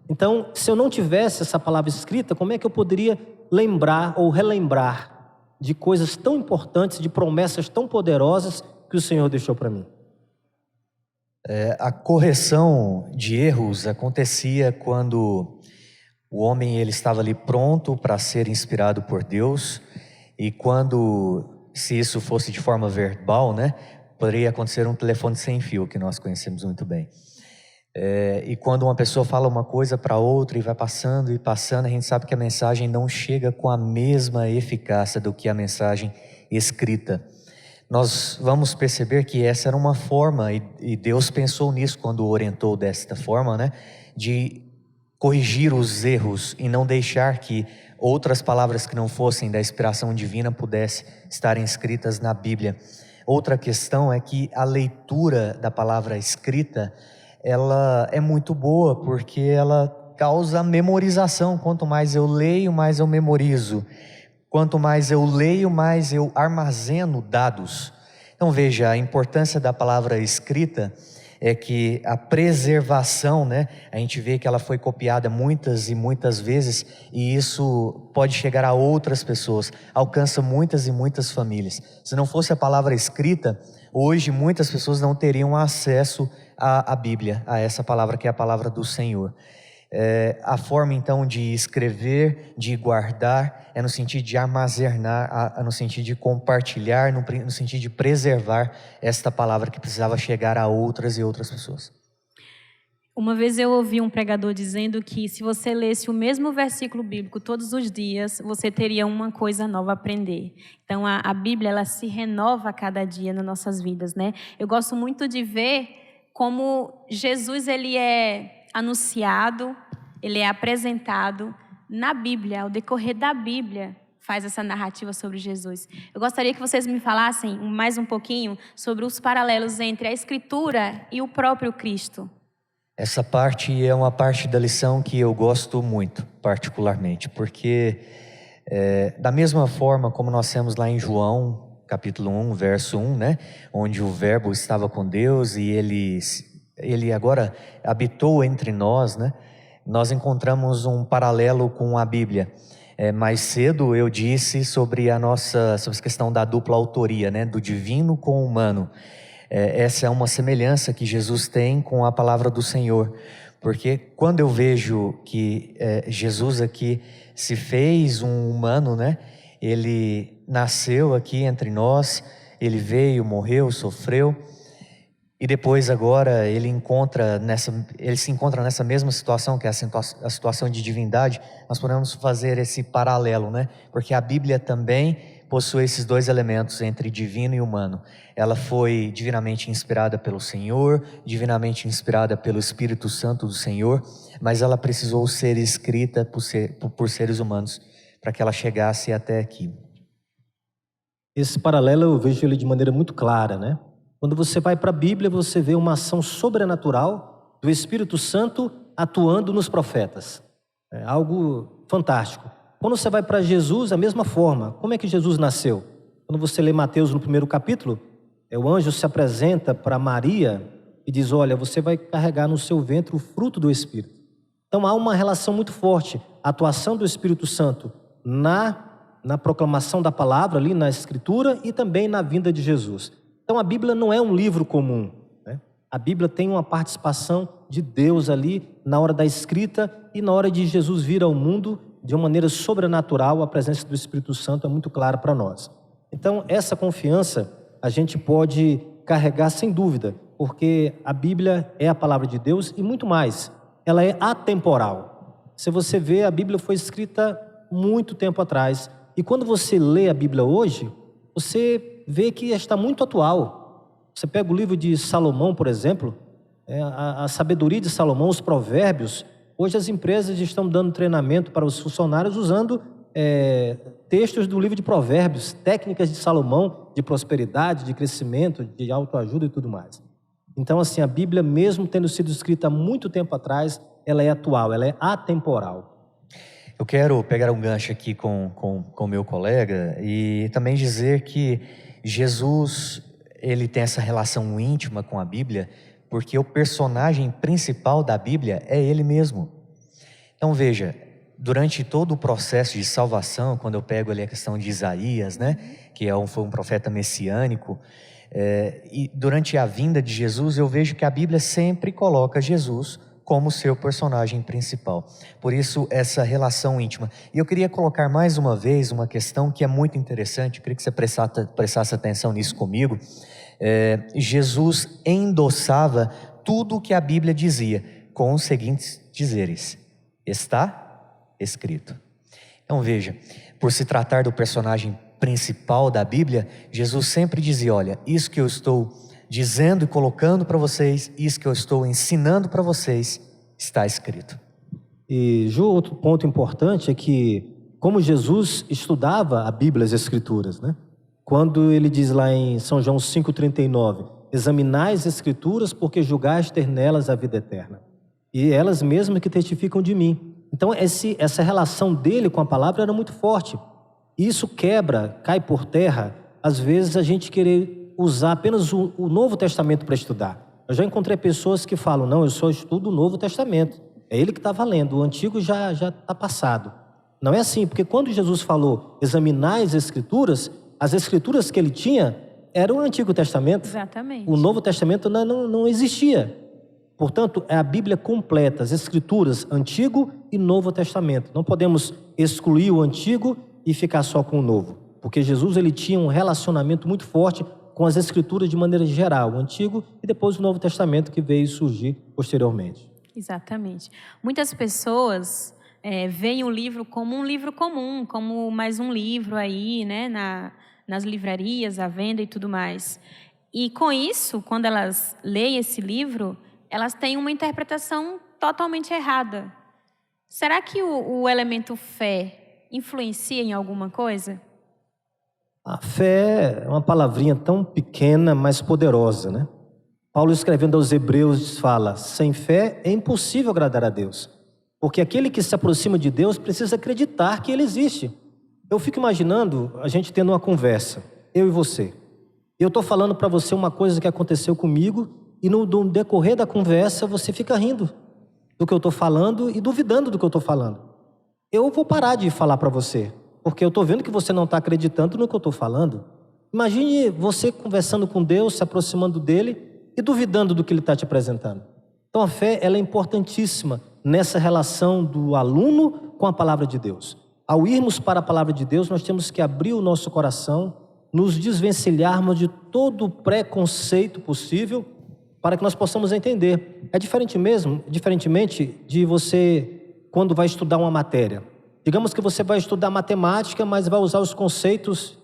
Então, se eu não tivesse essa palavra escrita, como é que eu poderia lembrar ou relembrar de coisas tão importantes, de promessas tão poderosas que o Senhor deixou para mim? A correção de erros acontecia quando o homem ele estava ali pronto para ser inspirado por Deus, e quando, se isso fosse de forma verbal, né, poderia acontecer um telefone sem fio, que nós conhecemos muito bem. E quando uma pessoa fala uma coisa para outra e vai passando e passando, a gente sabe que a mensagem não chega com a mesma eficácia do que a mensagem escrita. Nós vamos perceber que essa era uma forma, e Deus pensou nisso quando orientou desta forma, né, de corrigir os erros e não deixar que outras palavras que não fossem da inspiração divina pudessem estar escritas na Bíblia. Outra questão é que a leitura da palavra escrita, ela é muito boa porque ela causa memorização. Quanto mais eu leio, mais eu memorizo. Quanto mais eu leio, mais eu armazeno dados. Então veja, a importância da palavra escrita é que a preservação, né, a gente vê que ela foi copiada muitas e muitas vezes, e isso pode chegar a outras pessoas, alcança muitas e muitas famílias. Se não fosse a palavra escrita, hoje muitas pessoas não teriam acesso à Bíblia, a essa palavra que é a palavra do Senhor. A forma então de escrever, de guardar, é no sentido de armazenar, no sentido de compartilhar, no sentido de preservar esta palavra que precisava chegar a outras e outras pessoas. Uma vez eu ouvi um pregador dizendo que se você lesse o mesmo versículo bíblico todos os dias, você teria uma coisa nova a aprender. Então a Bíblia ela se renova a cada dia nas nossas vidas, né? Eu gosto muito de ver como Jesus ele é anunciado, ele é apresentado na Bíblia, ao decorrer da Bíblia. faz essa narrativa sobre Jesus. Eu gostaria que vocês me falassem mais um pouquinho sobre os paralelos entre a Escritura e o próprio Cristo. Essa parte é uma parte da lição que eu gosto muito, particularmente, porque da mesma forma como nós temos lá em João, capítulo 1, verso 1, né, onde o verbo estava com Deus e ele agora habitou entre nós, né, nós encontramos um paralelo com a Bíblia. Mais cedo eu disse sobre sobre a questão da dupla autoria, né, do divino com o humano. Essa é uma semelhança que Jesus tem com a palavra do Senhor, porque quando eu vejo que Jesus aqui se fez um humano, né? Ele nasceu aqui entre nós, ele veio, morreu, sofreu, e depois agora ele se encontra nessa mesma situação, que é a situação de divindade. Nós podemos fazer esse paralelo, né? Porque a Bíblia também possui esses dois elementos entre divino e humano. Ela foi divinamente inspirada pelo Senhor, divinamente inspirada pelo Espírito Santo do Senhor, mas ela precisou ser escrita por seres humanos para que ela chegasse até aqui. Esse paralelo eu vejo ele de maneira muito clara, né? Quando você vai para a Bíblia, você vê uma ação sobrenatural do Espírito Santo atuando nos profetas. É algo fantástico. Quando você vai para Jesus, a mesma forma. Como é que Jesus nasceu? Quando você lê Mateus no primeiro capítulo, o anjo se apresenta para Maria e diz, olha, você vai carregar no seu ventre o fruto do Espírito. Então há uma relação muito forte, a atuação do Espírito Santo na proclamação da palavra ali na Escritura e também na vinda de Jesus. Então a Bíblia não é um livro comum, né? A Bíblia tem uma participação de Deus ali na hora da escrita e na hora de Jesus vir ao mundo de uma maneira sobrenatural. A presença do Espírito Santo é muito clara para nós. Então essa confiança a gente pode carregar sem dúvida, porque a Bíblia é a palavra de Deus e muito mais, ela é atemporal. Se você vê, a Bíblia foi escrita muito tempo atrás, e quando você lê a Bíblia hoje, você vê que está muito atual. Você pega o livro de Salomão, por exemplo, a sabedoria de Salomão, os provérbios. Hoje as empresas estão dando treinamento para os funcionários usando textos do livro de provérbios, técnicas de Salomão, de prosperidade, de crescimento, de autoajuda e tudo mais. Então, assim, a Bíblia, mesmo tendo sido escrita há muito tempo atrás, ela é atual, ela é atemporal. Eu quero pegar um gancho aqui com o meu colega e também dizer que Jesus, ele tem essa relação íntima com a Bíblia, porque o personagem principal da Bíblia é ele mesmo. Então veja, durante todo o processo de salvação, quando eu pego ali a questão de Isaías, né, que foi um profeta messiânico, e durante a vinda de Jesus, eu vejo que a Bíblia sempre coloca Jesus como seu personagem principal. Por isso, essa relação íntima. E eu queria colocar mais uma vez uma questão que é muito interessante, eu queria que você prestasse atenção nisso comigo. Jesus endossava tudo o que a Bíblia dizia, com os seguintes dizeres: está escrito. Então veja, por se tratar do personagem principal da Bíblia, Jesus sempre dizia, olha, isso que eu estou dizendo e colocando para vocês, isso que eu estou ensinando para vocês, está escrito. E, Ju, outro ponto importante é que, como Jesus estudava a Bíblia, as Escrituras, né? Quando ele diz lá em São João 5,39, examinai as Escrituras porque julgais ter nelas a vida eterna. E elas mesmas que testificam de mim. Então, essa relação dele com a palavra era muito forte. E isso cai por terra, às vezes a gente querer usar apenas o Novo Testamento para estudar. Eu já encontrei pessoas que falam, não, eu só estudo o Novo Testamento. É ele que está valendo, o Antigo já está passado. Não é assim, porque quando Jesus falou, examinai as Escrituras que ele tinha, era o Antigo Testamento. Exatamente. O Novo Testamento não existia. Portanto, é a Bíblia completa, as Escrituras, Antigo e Novo Testamento. Não podemos excluir o Antigo e ficar só com o Novo. Porque Jesus ele tinha um relacionamento muito forte com as Escrituras de maneira geral, o Antigo e depois o Novo Testamento que veio surgir posteriormente. Exatamente. Muitas pessoas veem o livro como um livro comum, como mais um livro aí, né, nas livrarias, à venda e tudo mais. E com isso, quando elas leem esse livro, elas têm uma interpretação totalmente errada. Será que o elemento fé influencia em alguma coisa? A fé é uma palavrinha tão pequena, mas poderosa, né? Paulo, escrevendo aos Hebreus, fala: sem fé é impossível agradar a Deus, porque aquele que se aproxima de Deus precisa acreditar que Ele existe. Eu fico imaginando a gente tendo uma conversa, eu e você. Eu estou falando para você uma coisa que aconteceu comigo e no decorrer da conversa você fica rindo do que eu estou falando e duvidando do que eu estou falando. Eu vou parar de falar para você, porque eu estou vendo que você não está acreditando no que eu estou falando. Imagine você conversando com Deus, se aproximando dEle e duvidando do que Ele está te apresentando. Então a fé, ela é importantíssima nessa relação do aluno com a palavra de Deus. Ao irmos para a palavra de Deus, nós temos que abrir o nosso coração, nos desvencilharmos de todo o preconceito possível para que nós possamos entender. É diferentemente de você, quando vai estudar uma matéria. Digamos que você vai estudar matemática, mas vai usar os conceitos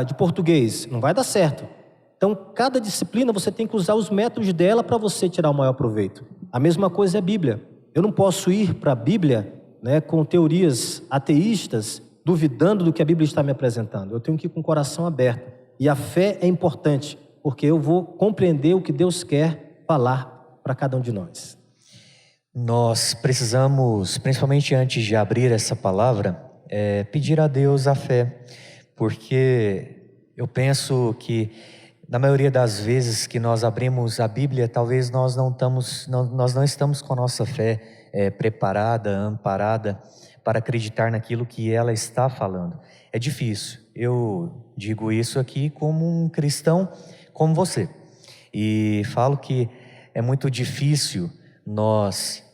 de português. Não vai dar certo. Então, cada disciplina você tem que usar os métodos dela para você tirar o maior proveito. A mesma coisa é a Bíblia. Eu não posso ir para a Bíblia, né, com teorias ateístas, duvidando do que a Bíblia está me apresentando. Eu tenho que ir com o coração aberto. E a fé é importante, porque eu vou compreender o que Deus quer falar para cada um de nós. Nós precisamos, principalmente antes de abrir essa palavra, pedir a Deus a fé, porque eu penso que na maioria das vezes que nós abrimos a Bíblia, talvez nós não estamos com a nossa fé preparada, amparada, para acreditar naquilo que ela está falando. É difícil. Eu digo isso aqui como um cristão, como você. E falo que é muito difícil nós,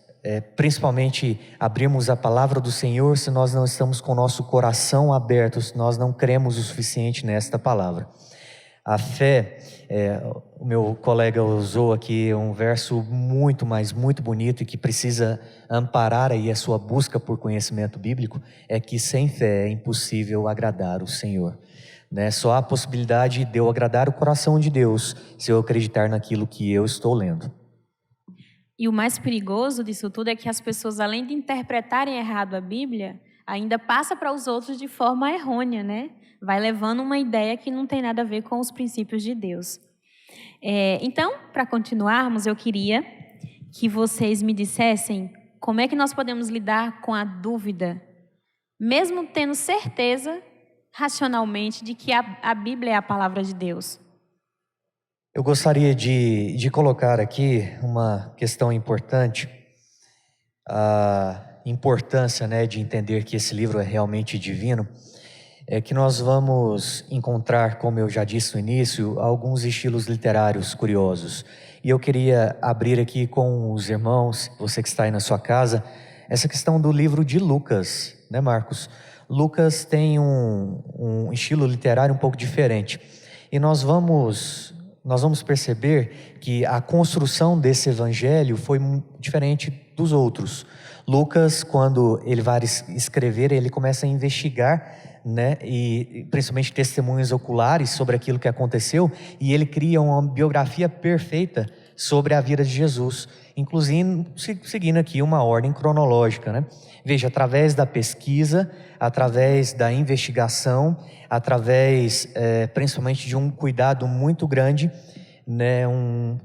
principalmente, abrirmos a palavra do Senhor se nós não estamos com o nosso coração aberto, se nós não cremos o suficiente nesta palavra. A fé, o meu colega usou aqui um verso muito bonito e que precisa amparar aí a sua busca por conhecimento bíblico, é que sem fé é impossível agradar o Senhor. Né? Só há a possibilidade de eu agradar o coração de Deus se eu acreditar naquilo que eu estou lendo. E o mais perigoso disso tudo é que as pessoas, além de interpretarem errado a Bíblia, ainda passa para os outros de forma errônea, né? Vai levando uma ideia que não tem nada a ver com os princípios de Deus. Então, para continuarmos, eu queria que vocês me dissessem como é que nós podemos lidar com a dúvida, mesmo tendo certeza, racionalmente, de que a Bíblia é a palavra de Deus. Eu gostaria de colocar aqui uma questão importante, a importância, né, de entender que esse livro é realmente divino. É que nós vamos encontrar, como eu já disse no início, alguns estilos literários curiosos. E eu queria abrir aqui com os irmãos, você que está aí na sua casa, essa questão do livro de Lucas, né, Marcos? Lucas tem um estilo literário um pouco diferente. E nós vamos perceber que a construção desse evangelho foi diferente dos outros. Lucas, quando ele vai escrever, ele começa a investigar, né, e principalmente testemunhos oculares sobre aquilo que aconteceu, e ele cria uma biografia perfeita sobre a vida de Jesus, inclusive seguindo aqui uma ordem cronológica, né? Veja, através da pesquisa, através da investigação, através principalmente de um cuidado muito grande, né,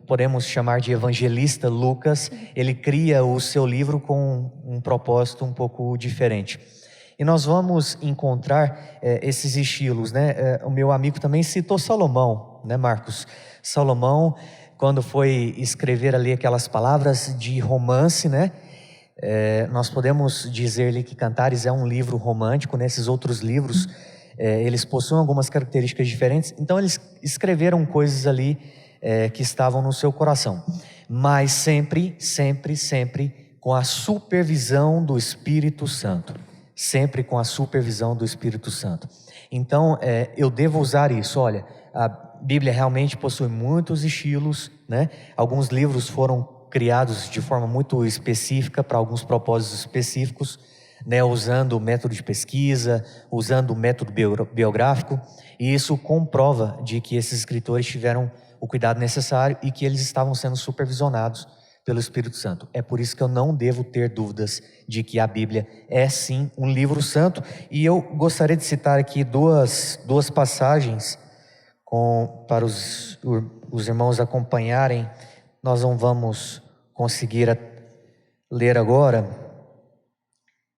podemos chamar de evangelista Lucas, ele cria o seu livro com um propósito um pouco diferente. E nós vamos encontrar esses estilos, né? O meu amigo também citou Salomão, né, Marcos? Salomão, quando foi escrever ali aquelas palavras de romance, né? Nós podemos dizer-lhe que Cantares é um livro romântico, né? Esses outros livros, eles possuem algumas características diferentes, então eles escreveram coisas ali que estavam no seu coração, mas sempre com a supervisão do Espírito Santo. Sempre com a supervisão do Espírito Santo. Então, eu devo usar isso. Olha, a Bíblia realmente possui muitos estilos, né? Alguns livros foram criados de forma muito específica para alguns propósitos específicos, né? Usando o método de pesquisa, usando o método biográfico, e isso comprova de que esses escritores tiveram o cuidado necessário e que eles estavam sendo supervisionados pelo Espírito Santo. É por isso que eu não devo ter dúvidas de que a Bíblia é sim um livro santo. E eu gostaria de citar aqui duas passagens para os irmãos acompanharem. Nós não vamos conseguir ler agora,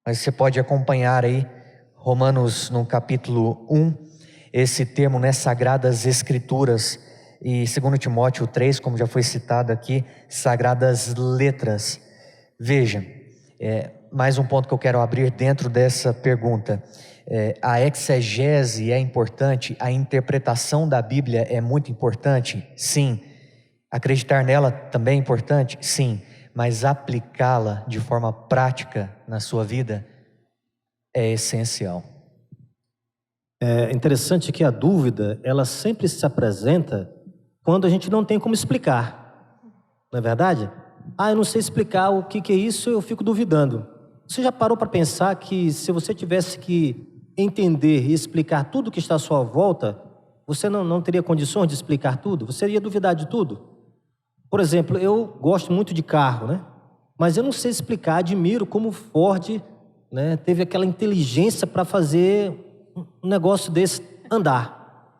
mas você pode acompanhar aí Romanos no capítulo 1, esse termo, né, Sagradas Escrituras, e 2 Timóteo 3, como já foi citado aqui, Sagradas Letras. Veja, mais um ponto que eu quero abrir dentro dessa pergunta. A exegese é importante, a interpretação da Bíblia é muito importante? Sim. Acreditar nela também é importante? Sim. Mas aplicá-la de forma prática na sua vida é essencial. É interessante que a dúvida, ela sempre se apresenta quando a gente não tem como explicar. Não é verdade? Eu não sei explicar o que é isso, eu fico duvidando. Você já parou para pensar que se você tivesse que entender e explicar tudo que está à sua volta, você não teria condições de explicar tudo? Você iria duvidar de tudo? Por exemplo, eu gosto muito de carro, né? Mas eu não sei explicar, admiro como o Ford, né, teve aquela inteligência para fazer um negócio desse andar.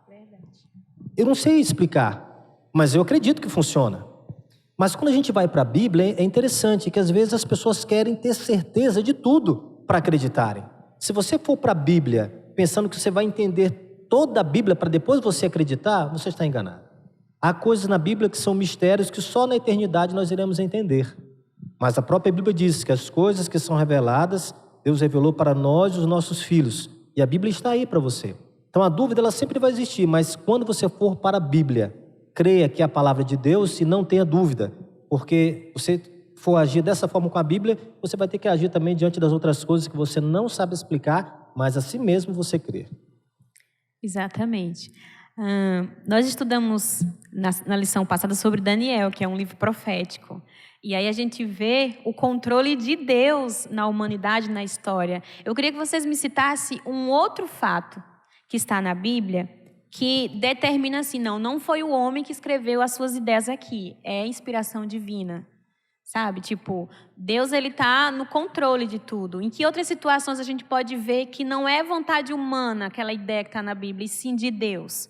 Eu não sei explicar, mas eu acredito que funciona. Mas quando a gente vai para a Bíblia, é interessante que às vezes as pessoas querem ter certeza de tudo para acreditarem. Se você for para a Bíblia pensando que você vai entender toda a Bíblia para depois você acreditar, você está enganado. Há coisas na Bíblia que são mistérios que só na eternidade nós iremos entender. Mas a própria Bíblia diz que as coisas que são reveladas, Deus revelou para nós e os nossos filhos. E a Bíblia está aí para você. Então a dúvida ela sempre vai existir, mas quando você for para a Bíblia, creia que é a palavra de Deus e não tenha dúvida. Porque você for agir dessa forma com a Bíblia, você vai ter que agir também diante das outras coisas que você não sabe explicar, mas assim mesmo você crê. Exatamente. Nós estudamos na lição passada sobre Daniel, que é um livro profético. E aí a gente vê o controle de Deus na humanidade, na história. Eu queria que vocês me citassem um outro fato que está na Bíblia que determina assim, não foi o homem que escreveu as suas ideias aqui, é inspiração divina. Sabe? Tipo, Deus ele está no controle de tudo. Em que outras situações a gente pode ver que não é vontade humana aquela ideia que está na Bíblia, e sim de Deus?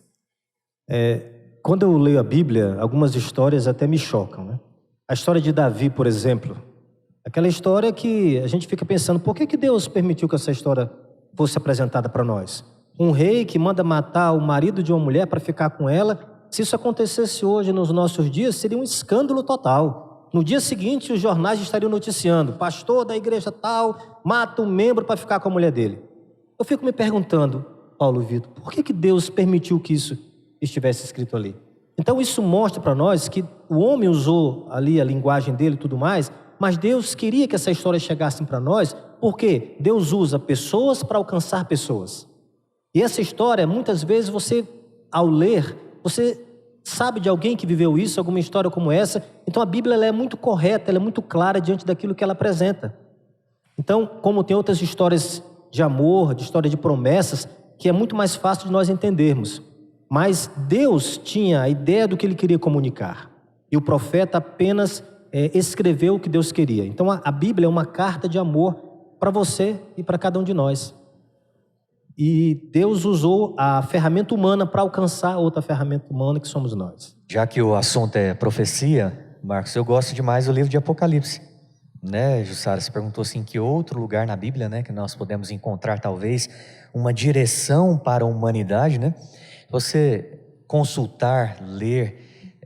Quando eu leio a Bíblia, algumas histórias até me chocam, né? A história de Davi, por exemplo, aquela história que a gente fica pensando, por que Deus permitiu que essa história fosse apresentada para nós? Um rei que manda matar o marido de uma mulher para ficar com ela, se isso acontecesse hoje nos nossos dias, seria um escândalo total. No dia seguinte, os jornais estariam noticiando, pastor da igreja tal mata um membro para ficar com a mulher dele. Eu fico me perguntando, Paulo Vitor, por que Deus permitiu que isso estivesse escrito ali? Então isso mostra para nós que o homem usou ali a linguagem dele e tudo mais, mas Deus queria que essa história chegasse para nós, porque Deus usa pessoas para alcançar pessoas. E essa história, muitas vezes você, ao ler, você sabe de alguém que viveu isso, alguma história como essa. Então a Bíblia ela é muito correta, ela é muito clara diante daquilo que ela apresenta. Então, como tem outras histórias de amor, de história de promessas, que é muito mais fácil de nós entendermos. Mas Deus tinha a ideia do que ele queria comunicar. E o profeta apenas escreveu o que Deus queria. Então a Bíblia é uma carta de amor para você e para cada um de nós. E Deus usou a ferramenta humana para alcançar outra ferramenta humana que somos nós. Já que o assunto é profecia, Marcos, eu gosto demais do livro de Apocalipse. Né, Jussara, você perguntou assim, que outro lugar na Bíblia, né, que nós podemos encontrar talvez uma direção para a humanidade, né? Você consultar, ler,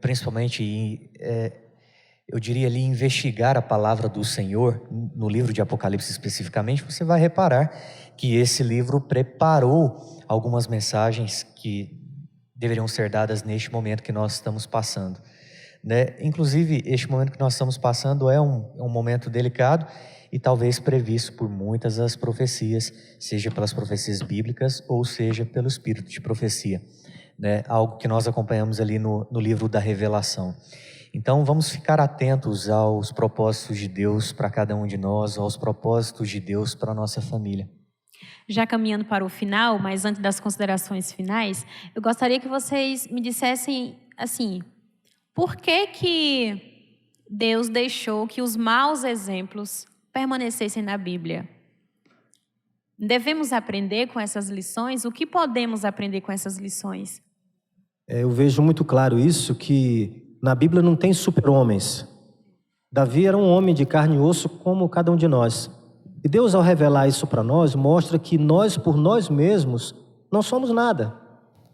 principalmente, eu diria ali, investigar a palavra do Senhor, no livro de Apocalipse especificamente, você vai reparar que esse livro preparou algumas mensagens que deveriam ser dadas neste momento que nós estamos passando. Né? Inclusive, este momento que nós estamos passando é um momento delicado e talvez previsto por muitas das profecias, seja pelas profecias bíblicas ou seja pelo espírito de profecia, né? Algo que nós acompanhamos ali no livro da Revelação. Então vamos ficar atentos aos propósitos de Deus para cada um de nós, aos propósitos de Deus para a nossa família. Já caminhando para o final, mas antes das considerações finais, eu gostaria que vocês me dissessem assim, por que Deus deixou que os maus exemplos permanecessem na Bíblia. Devemos aprender com essas lições? O que podemos aprender com essas lições? Eu vejo muito claro isso, que na Bíblia não tem super-homens. Davi era um homem de carne e osso como cada um de nós. E Deus, ao revelar isso para nós, mostra que nós, por nós mesmos, não somos nada.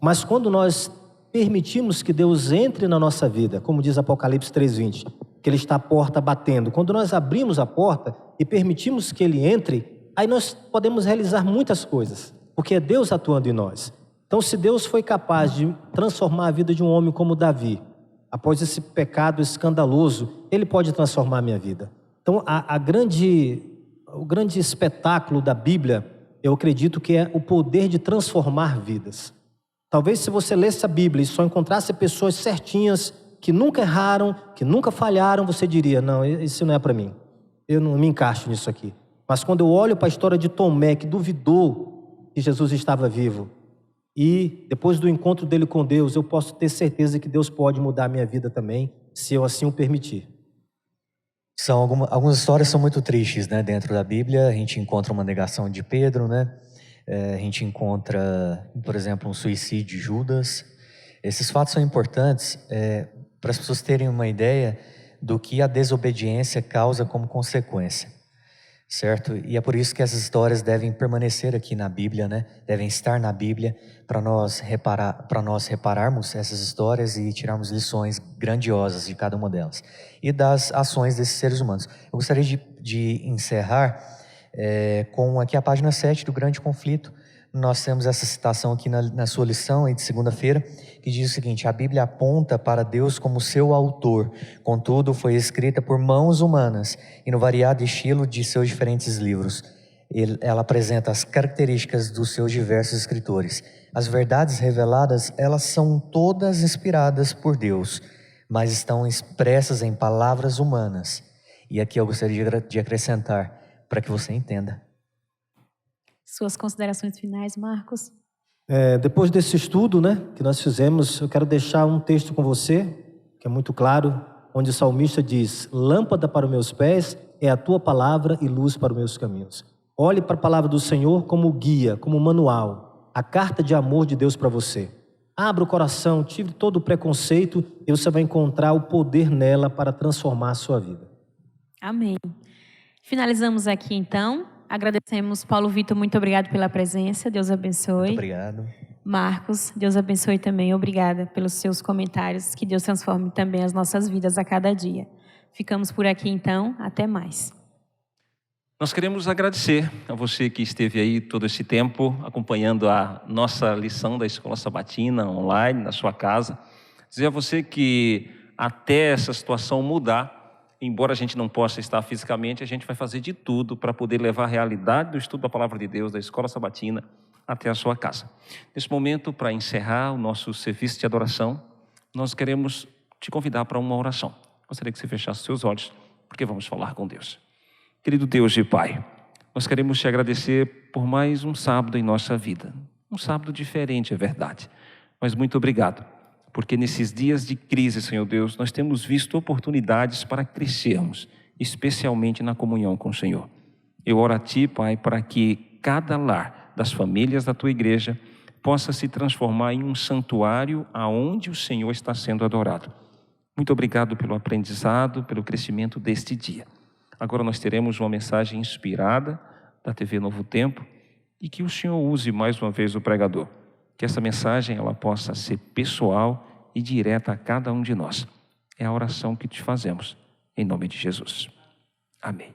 Mas quando nós permitimos que Deus entre na nossa vida, como diz Apocalipse 3:20, que Ele está à porta batendo. Quando nós abrimos a porta e permitimos que Ele entre, aí nós podemos realizar muitas coisas, porque é Deus atuando em nós. Então, se Deus foi capaz de transformar a vida de um homem como Davi, após esse pecado escandaloso, Ele pode transformar a minha vida. Então, o grande espetáculo da Bíblia, eu acredito que é o poder de transformar vidas. Talvez se você lesse a Bíblia e só encontrasse pessoas certinhas, que nunca erraram, que nunca falharam, você diria, não, isso não é para mim. Eu não me encaixo nisso aqui. Mas quando eu olho para a história de Tomé, que duvidou que Jesus estava vivo, e depois do encontro dele com Deus, eu posso ter certeza que Deus pode mudar a minha vida também, se eu assim o permitir. Algumas histórias são muito tristes, né? Dentro da Bíblia, a gente encontra uma negação de Pedro, né? A gente encontra, por exemplo, um suicídio de Judas. Esses fatos são importantes para as pessoas terem uma ideia do que a desobediência causa como consequência, certo? E é por isso que essas histórias devem permanecer aqui na Bíblia, né? Devem estar na Bíblia para nós repararmos essas histórias e tirarmos lições grandiosas de cada uma delas e das ações desses seres humanos. Eu gostaria de encerrar com aqui a página 7 do Grande Conflito. Nós temos essa citação aqui na sua lição aí de segunda-feira, que diz o seguinte: a Bíblia aponta para Deus como seu autor, contudo foi escrita por mãos humanas e no variado estilo de seus diferentes livros. Ela apresenta as características dos seus diversos escritores. As verdades reveladas, elas são todas inspiradas por Deus, mas estão expressas em palavras humanas. E aqui eu gostaria de acrescentar, para que você entenda. Suas considerações finais, Marcos? Depois desse estudo, né, que nós fizemos, eu quero deixar um texto com você, que é muito claro, onde o salmista diz: lâmpada para os meus pés é a tua palavra e luz para os meus caminhos. Olhe para a palavra do Senhor como guia, como manual, a carta de amor de Deus para você. Abra o coração, tire todo o preconceito e você vai encontrar o poder nela para transformar a sua vida. Amém. Finalizamos aqui então. Agradecemos, Paulo Vitor, muito obrigado pela presença. Deus abençoe. Muito obrigado. Marcos, Deus abençoe também. Obrigada pelos seus comentários. Que Deus transforme também as nossas vidas a cada dia. Ficamos por aqui então. Até mais. Nós queremos agradecer a você que esteve aí todo esse tempo acompanhando a nossa lição da Escola Sabatina online, na sua casa. Dizer a você que até essa situação mudar, embora a gente não possa estar fisicamente, a gente vai fazer de tudo para poder levar a realidade do estudo da Palavra de Deus, da Escola Sabatina, até a sua casa. Nesse momento, para encerrar o nosso serviço de adoração, nós queremos te convidar para uma oração. Gostaria que você fechasse seus olhos, porque vamos falar com Deus. Querido Deus e Pai, nós queremos te agradecer por mais um sábado em nossa vida. Um sábado diferente, é verdade, mas muito obrigado. Porque nesses dias de crise, Senhor Deus, nós temos visto oportunidades para crescermos, especialmente na comunhão com o Senhor. Eu oro a Ti, Pai, para que cada lar das famílias da Tua igreja possa se transformar em um santuário aonde o Senhor está sendo adorado. Muito obrigado pelo aprendizado, pelo crescimento deste dia. Agora nós teremos uma mensagem inspirada da TV Novo Tempo e que o Senhor use mais uma vez o pregador. Que essa mensagem ela possa ser pessoal e direta a cada um de nós. É a oração que te fazemos, em nome de Jesus. Amém.